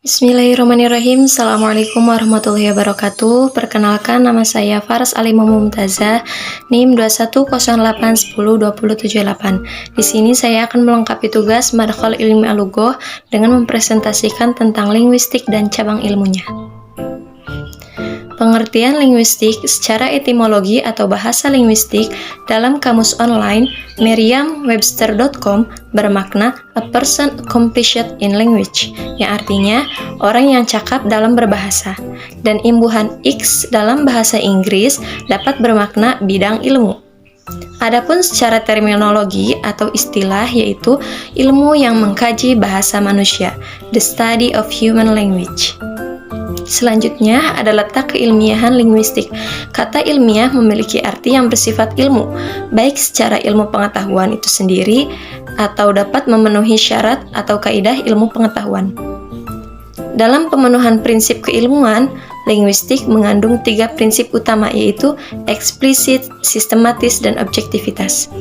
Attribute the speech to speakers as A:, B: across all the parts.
A: Bismillahirrahmanirrahim. Assalamualaikum warahmatullahi wabarakatuh. Perkenalkan, nama saya Faras Alimah Mumtazah, NIM 2108102078. Di sini saya akan melengkapi tugas Madkhal Ilmi Al-Lughoh dengan mempresentasikan tentang linguistik dan cabang ilmunya. Pengertian linguistik secara etimologi atau bahasa linguistik dalam kamus online Merriam-Webster.com bermakna a person accomplished in language, yang artinya orang yang cakap dalam berbahasa, dan imbuhan X dalam bahasa Inggris dapat bermakna bidang ilmu. Adapun secara terminologi atau istilah yaitu ilmu yang mengkaji bahasa manusia, the study of human language. Selanjutnya ada letak keilmiahan linguistik. Kata ilmiah memiliki arti yang bersifat ilmu, baik secara ilmu pengetahuan itu sendiri atau dapat memenuhi syarat atau kaidah ilmu pengetahuan. Dalam pemenuhan prinsip keilmuan, linguistik mengandung 3 prinsip utama, yaitu eksplisit, sistematis, dan objektivitas.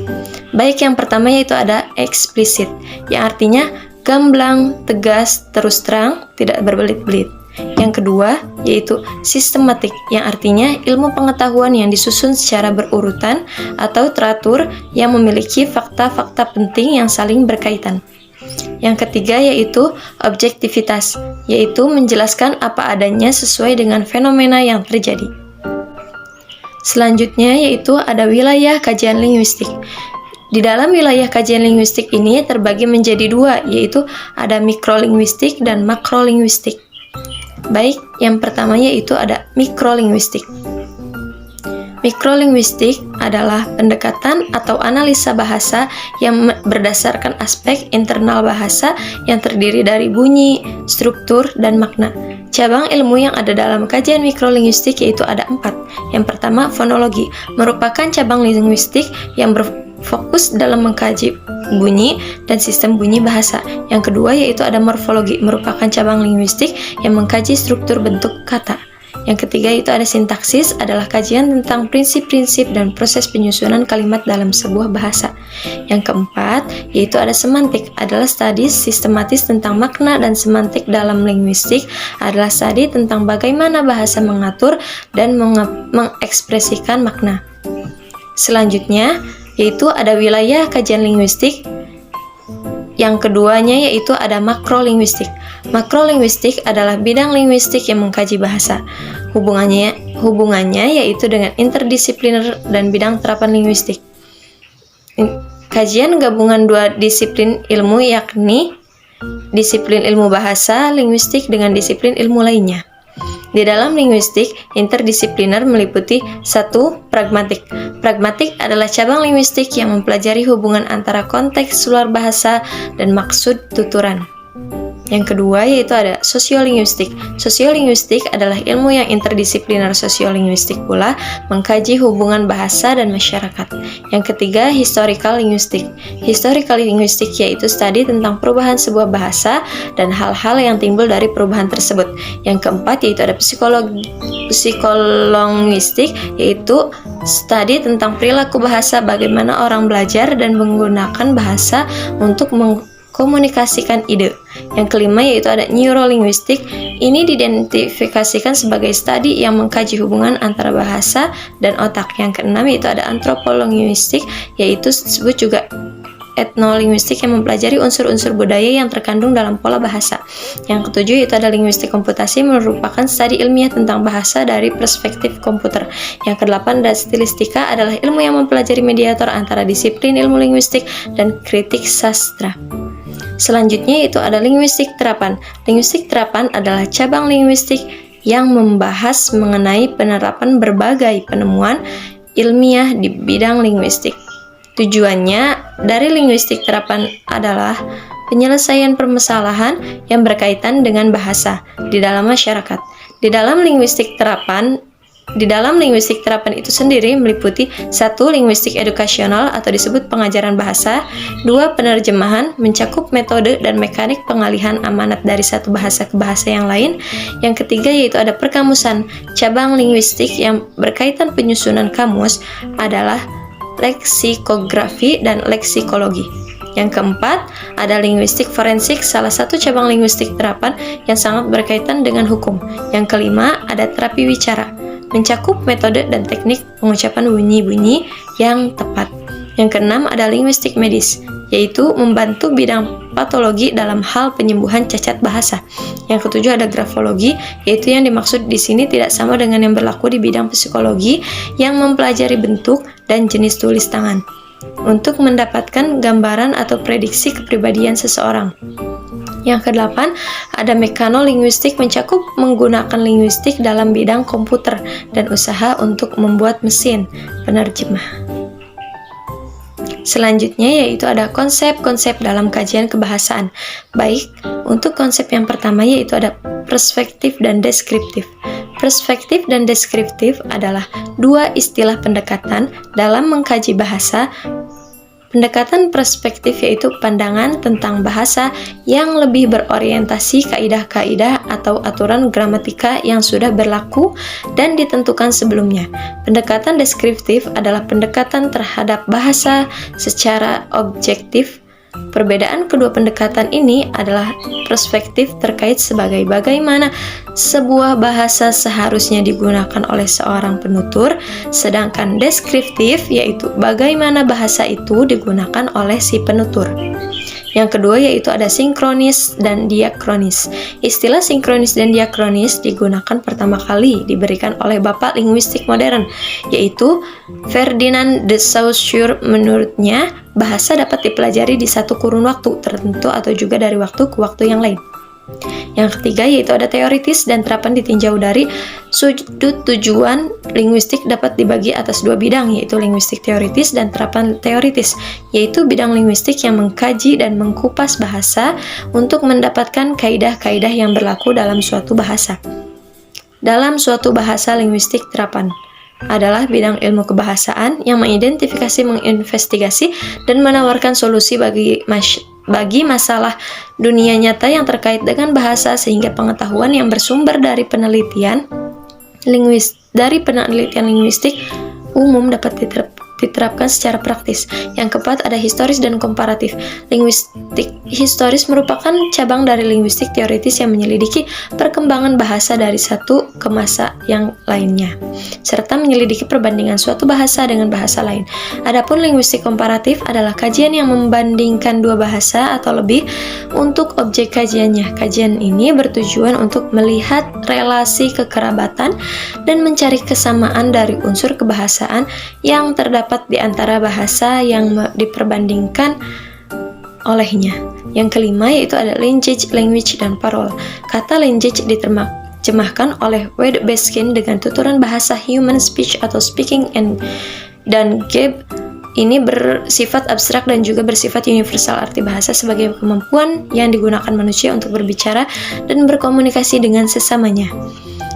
A: Baik yang pertama yaitu ada eksplisit, yang artinya gamblang, tegas, terus terang, tidak berbelit-belit. Yang kedua yaitu sistematik, yang artinya ilmu pengetahuan yang disusun secara berurutan atau teratur yang memiliki fakta-fakta penting yang saling berkaitan. Yang ketiga yaitu objektivitas, yaitu menjelaskan apa adanya sesuai dengan fenomena yang terjadi. Selanjutnya yaitu ada wilayah kajian linguistik. Di dalam wilayah kajian linguistik ini terbagi menjadi 2, yaitu ada mikrolinguistik dan makrolinguistik. Baik, yang pertama yaitu ada mikrolinguistik. Mikrolinguistik adalah pendekatan atau analisa bahasa yang berdasarkan aspek internal bahasa yang terdiri dari bunyi, struktur, dan makna. Cabang ilmu yang ada dalam kajian mikrolinguistik yaitu ada 4. Yang pertama, fonologi, merupakan cabang linguistik yang berfokus dalam mengkaji bunyi dan sistem bunyi bahasa. Yang kedua yaitu ada morfologi, merupakan cabang linguistik yang mengkaji struktur bentuk kata. Yang ketiga yaitu ada sintaksis, adalah kajian tentang prinsip-prinsip dan proses penyusunan kalimat dalam sebuah bahasa. Yang keempat yaitu ada semantik, adalah studi sistematis tentang makna, dan semantik dalam linguistik adalah studi tentang bagaimana bahasa mengatur dan mengekspresikan makna. Selanjutnya yaitu ada wilayah kajian linguistik. Yang keduanya yaitu ada makrolinguistik. Makrolinguistik adalah bidang linguistik yang mengkaji bahasa. Hubungannya yaitu dengan interdisipliner dan bidang terapan linguistik. Kajian gabungan 2 disiplin ilmu, yakni disiplin ilmu bahasa linguistik dengan disiplin ilmu lainnya. Di dalam linguistik, interdisipliner meliputi 1. Pragmatik. Pragmatik adalah cabang linguistik yang mempelajari hubungan antara konteks luar bahasa dan maksud tuturan. Yang kedua yaitu ada sosiolinguistik. Sosiolinguistik adalah ilmu yang interdisipliner. Sosiolinguistik pula mengkaji hubungan bahasa dan masyarakat. Yang ketiga, historical linguistik. Historical linguistik yaitu studi tentang perubahan sebuah bahasa dan hal-hal yang timbul dari perubahan tersebut. Yang keempat yaitu ada psikologistik, yaitu studi tentang perilaku bahasa, bagaimana orang belajar dan menggunakan bahasa untuk komunikasikan ide. Yang kelima yaitu ada neurolinguistik. Ini diidentifikasikan sebagai studi yang mengkaji hubungan antara bahasa dan otak. Yang keenam yaitu ada antropolinguistik, yaitu disebut juga etnolinguistik yang mempelajari unsur-unsur budaya yang terkandung dalam pola bahasa. Yang ketujuh yaitu ada linguistik komputasi, merupakan studi ilmiah tentang bahasa dari perspektif komputer. Yang kedelapan ada stilistika, adalah ilmu yang mempelajari mediator antara disiplin ilmu linguistik dan kritik sastra. Selanjutnya itu ada linguistik terapan. Linguistik terapan adalah cabang linguistik yang membahas mengenai penerapan berbagai penemuan ilmiah di bidang linguistik. Tujuannya dari linguistik terapan adalah penyelesaian permasalahan yang berkaitan dengan bahasa di dalam masyarakat. Di dalam linguistik terapan itu sendiri meliputi 1. Linguistik edukasional atau disebut pengajaran bahasa. 2. Penerjemahan, mencakup metode dan mekanik pengalihan amanat dari satu bahasa ke bahasa yang lain. Yang ketiga yaitu ada perkamusan. Cabang linguistik yang berkaitan penyusunan kamus adalah leksikografi dan leksikologi. Yang keempat, ada linguistik forensik, salah satu cabang linguistik terapan yang sangat berkaitan dengan hukum. Yang kelima, ada terapi wicara, mencakup metode dan teknik pengucapan bunyi-bunyi yang tepat. Yang keenam, ada linguistik medis, yaitu membantu bidang patologi dalam hal penyembuhan cacat bahasa. Yang ketujuh, ada grafologi, yaitu yang dimaksud di sini tidak sama dengan yang berlaku di bidang psikologi yang mempelajari bentuk dan jenis tulis tangan untuk mendapatkan gambaran atau prediksi kepribadian seseorang. Yang kedelapan, ada mekanolinguistik, mencakup menggunakan linguistik dalam bidang komputer dan usaha untuk membuat mesin penerjemah. Selanjutnya yaitu ada konsep-konsep dalam kajian kebahasaan. Baik, untuk konsep yang pertama yaitu ada perspektif dan deskriptif. Perspektif dan deskriptif adalah dua istilah pendekatan dalam mengkaji bahasa. Pendekatan perspektif yaitu pandangan tentang bahasa yang lebih berorientasi kaidah-kaidah atau aturan gramatika yang sudah berlaku dan ditentukan sebelumnya. Pendekatan deskriptif adalah pendekatan terhadap bahasa secara objektif. Perbedaan kedua pendekatan ini adalah perspektif terkait sebagai bagaimana sebuah bahasa seharusnya digunakan oleh seorang penutur, sedangkan deskriptif yaitu bagaimana bahasa itu digunakan oleh si penutur. Yang kedua yaitu ada sinkronis dan diakronis. Istilah sinkronis dan diakronis digunakan pertama kali diberikan oleh bapak linguistik modern, yaitu Ferdinand de Saussure. Menurutnya, bahasa dapat dipelajari di satu kurun waktu tertentu atau juga dari waktu ke waktu yang lain. Yang ketiga yaitu ada teoritis dan terapan ditinjau dari sudut tujuan. Linguistik dapat dibagi atas dua bidang, yaitu linguistik teoritis dan terapan teoritis, yaitu bidang linguistik yang mengkaji dan mengkupas bahasa untuk mendapatkan kaidah-kaidah yang berlaku dalam suatu bahasa. Dalam suatu bahasa, linguistik terapan adalah bidang ilmu kebahasaan yang mengidentifikasi, menginvestigasi, dan menawarkan solusi bagi masalah dunia nyata yang terkait dengan bahasa, sehingga pengetahuan yang bersumber dari penelitian linguistik umum dapat diterapkan secara praktis. Yang keempat ada historis dan komparatif. Linguistik historis merupakan cabang dari linguistik teoritis yang menyelidiki perkembangan bahasa dari satu ke masa yang lainnya, serta menyelidiki perbandingan suatu bahasa dengan bahasa lain. Adapun linguistik komparatif adalah kajian yang membandingkan dua bahasa atau lebih untuk objek kajiannya. Kajian ini bertujuan untuk melihat relasi kekerabatan dan mencari kesamaan dari unsur kebahasaan yang terdapat di antara bahasa yang diperbandingkan olehnya. Yang kelima yaitu ada lineage, language, dan parole. Kata lineage diterjemahkan oleh Wade Baskin dengan tuturan bahasa human speech atau speaking, dan Gabe ini bersifat abstrak dan juga bersifat universal. Arti bahasa sebagai kemampuan yang digunakan manusia untuk berbicara dan berkomunikasi dengan sesamanya.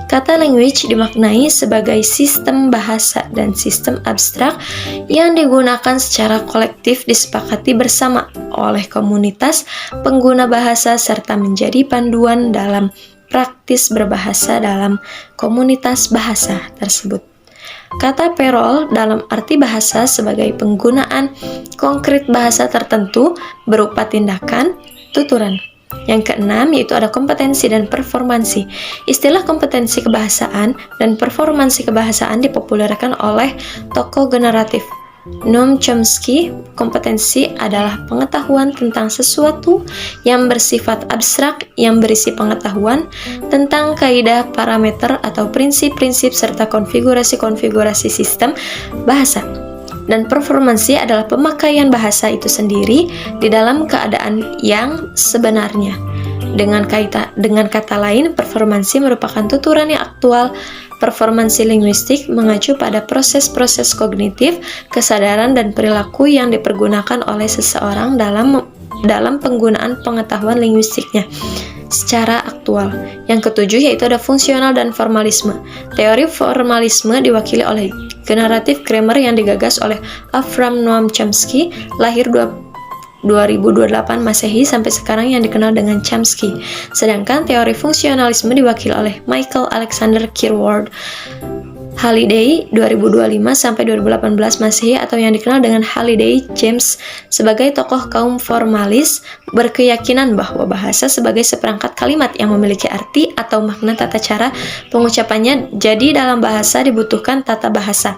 A: Kata language dimaknai sebagai sistem bahasa dan sistem abstrak yang digunakan secara kolektif, disepakati bersama oleh komunitas pengguna bahasa, serta menjadi panduan dalam praktis berbahasa dalam komunitas bahasa tersebut. Kata parole dalam arti bahasa sebagai penggunaan konkret bahasa tertentu berupa tindakan, tuturan. Yang keenam yaitu ada kompetensi dan performansi. Istilah kompetensi kebahasaan dan performansi kebahasaan dipopulerkan oleh tokoh generatif Noam Chomsky. Kompetensi adalah pengetahuan tentang sesuatu yang bersifat abstrak yang berisi pengetahuan tentang kaidah, parameter, atau prinsip-prinsip serta konfigurasi-konfigurasi sistem bahasa. Dan performansi adalah pemakaian bahasa itu sendiri di dalam keadaan yang sebenarnya. Dengan kata lain, performansi merupakan tuturan yang aktual. Performansi linguistik mengacu pada proses-proses kognitif, kesadaran, dan perilaku yang dipergunakan oleh seseorang dalam penggunaan pengetahuan linguistiknya secara aktual. Yang ketujuh yaitu ada fungsional dan formalisme. Teori formalisme diwakili oleh generatif grammar yang digagas oleh Avram Noam Chomsky, lahir 2028 Masehi sampai sekarang, yang dikenal dengan Chomsky. Sedangkan teori fungsionalisme diwakili oleh Michael Alexander Kirward, Halliday 2025 sampai 2018 Masehi atau yang dikenal dengan Halliday James sebagai tokoh kaum formalis berkeyakinan bahwa bahasa sebagai seperangkat kalimat yang memiliki arti atau makna tata cara pengucapannya. Jadi dalam bahasa dibutuhkan tata bahasa.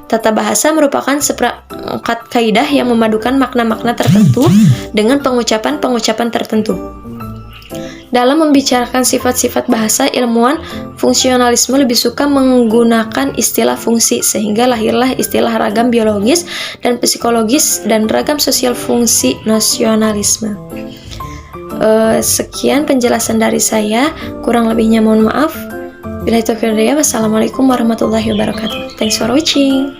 A: Tata bahasa merupakan seperangkat kaidah yang memadukan makna-makna tertentu dengan pengucapan-pengucapan tertentu. Dalam membicarakan sifat-sifat bahasa, ilmuwan fungsionalisme lebih suka menggunakan istilah fungsi, sehingga lahirlah istilah ragam biologis dan psikologis dan ragam sosial fungsi nasionalisme. Sekian penjelasan dari saya, kurang lebihnya mohon maaf. Wassalamualaikum warahmatullahi wabarakatuh. Thanks for watching.